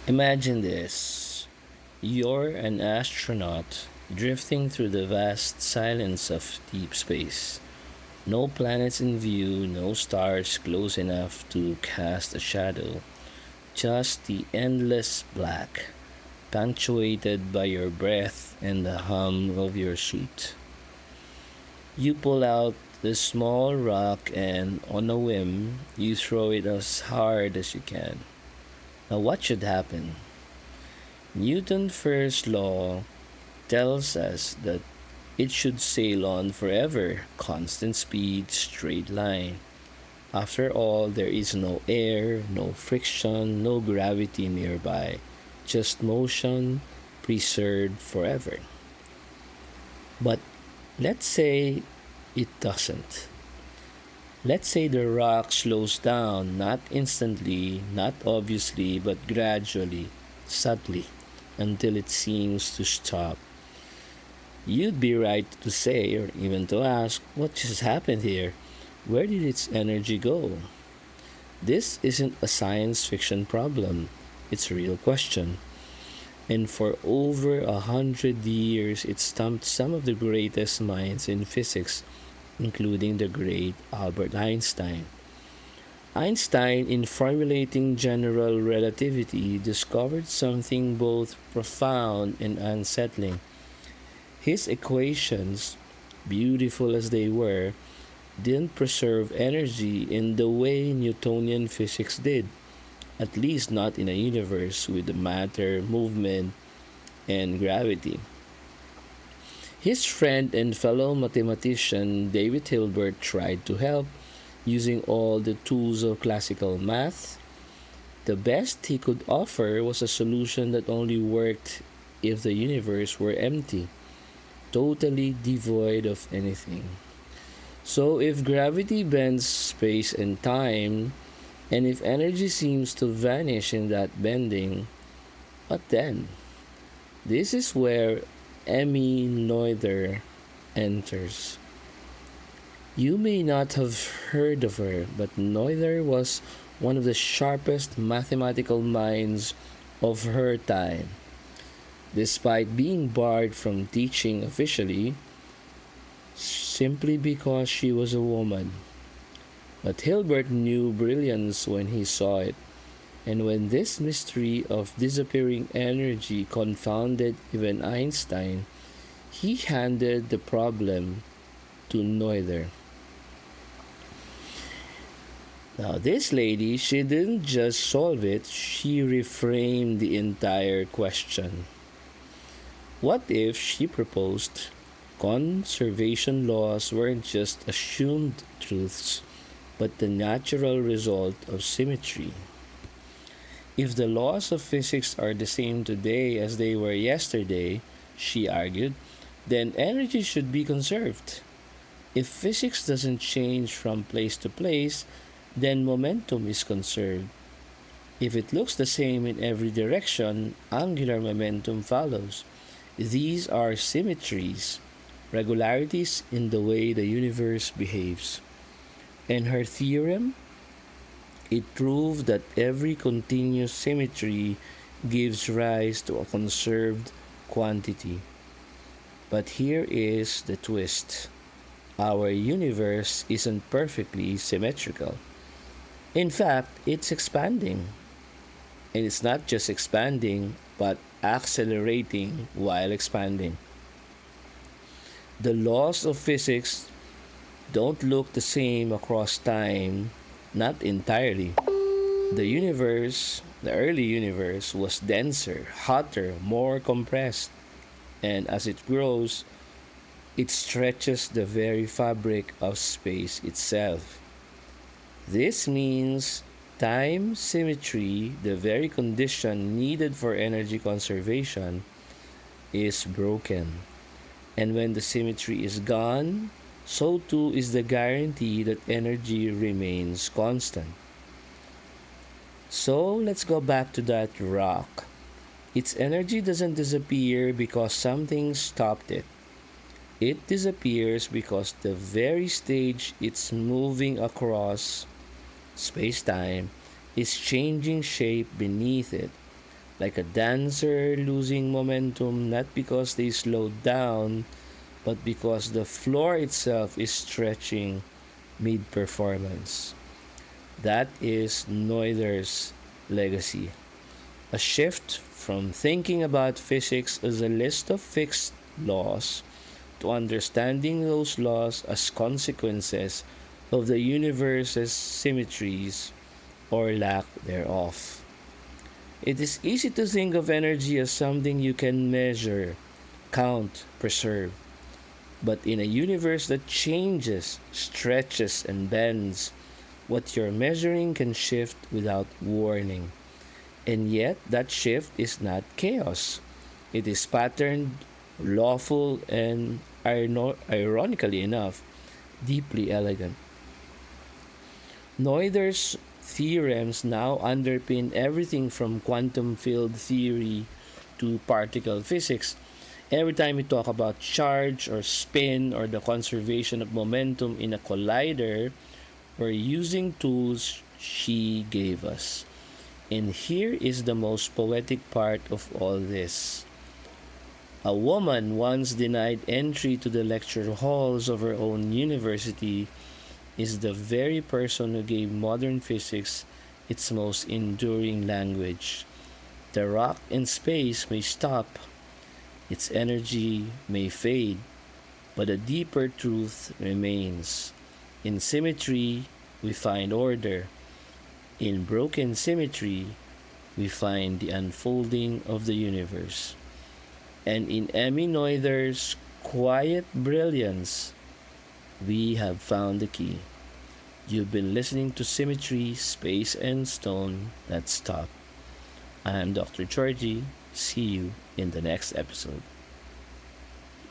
Imagine this: you're an astronaut drifting through the vast silence of deep space. No planets in view, no stars close enough to cast a shadow, just the endless black, punctuated by your breath and the hum of your suit. You pull out the small rock and, on a whim, you throw it as hard as you can. Now, what should happen? Newton's first law tells us that it should sail on forever, constant speed, straight line. After all, there is no air, no friction, no gravity nearby, just motion preserved forever. But let's say it doesn't. Let's say the rock slows down, not instantly, not obviously, but gradually, subtly, until it seems to stop. You'd be right to say, or even to ask, what just happened here? Where did its energy go? This isn't a science fiction problem, it's a real question. And for over 100 years, it stumped some of the greatest minds in physics, including the great Albert Einstein. Einstein, in formulating general relativity, discovered something both profound and unsettling. His equations, beautiful as they were, didn't preserve energy in the way Newtonian physics did, at least not in a universe with matter, movement, and gravity. His friend and fellow mathematician David Hilbert tried to help using all the tools of classical math. The best he could offer was a solution that only worked if the universe were empty, totally devoid of anything. So, if gravity bends space and time, and if energy seems to vanish in that bending, what then? This is where Emmy Noether enters. You may not have heard of her, but Noether was one of the sharpest mathematical minds of her time. Despite being barred from teaching officially, simply because she was a woman. But Hilbert knew brilliance when he saw it, and when this mystery of disappearing energy confounded even Einstein, he handed the problem to Noether. Now, this lady, she didn't just solve it, she reframed the entire question. What if, she proposed, conservation laws weren't just assumed truths, but the natural result of symmetry? If the laws of physics are the same today as they were yesterday, she argued, then energy should be conserved. If physics doesn't change from place to place, then momentum is conserved. If it looks the same in every direction, angular momentum follows. These are symmetries, regularities in the way the universe behaves. And her theorem? It proved that every continuous symmetry gives rise to a conserved quantity. But here is the twist: our universe isn't perfectly symmetrical. In fact, it's expanding. And it's not just expanding, but accelerating while expanding. The laws of physics don't look the same across time, not entirely. The early universe, was denser, hotter, more compressed, and as it grows, it stretches the very fabric of space itself. This means time symmetry, the very condition needed for energy conservation, is broken. And when the symmetry is gone, so too is the guarantee that energy remains constant. So let's go back to that rock. Its energy doesn't disappear because something stopped it. It disappears because the very stage it's moving across, space time, is changing shape beneath it. like a dancer losing momentum not because they slowed down, but because the floor itself is stretching mid performance. That is Noether's legacy. A shift from thinking about physics as a list of fixed laws to understanding those laws as consequences of the universe's symmetries or lack thereof. It is easy to think of energy as something you can measure, count, preserve. But in a universe that changes, stretches, and bends, what you're measuring can shift without warning. And yet, that shift is not chaos. It is patterned, lawful, and ironically enough, deeply elegant. Noether's theorems now underpin everything from quantum field theory to particle physics. Every time we talk about charge or spin or the conservation of momentum in a collider, we're using tools she gave us. And here is the most poetic part of all this. A woman once denied entry to the lecture halls of her own university is the very person who gave modern physics its most enduring language. The rock in space may stop, its energy may fade, but a deeper truth remains. In symmetry, we find order. In broken symmetry, we find the unfolding of the universe. And in Emmy Noether's quiet brilliance, we have found the key. You've been listening to Symmetry, Space, and Stone That Stop. I am Dr. Georgie. See you in the next episode.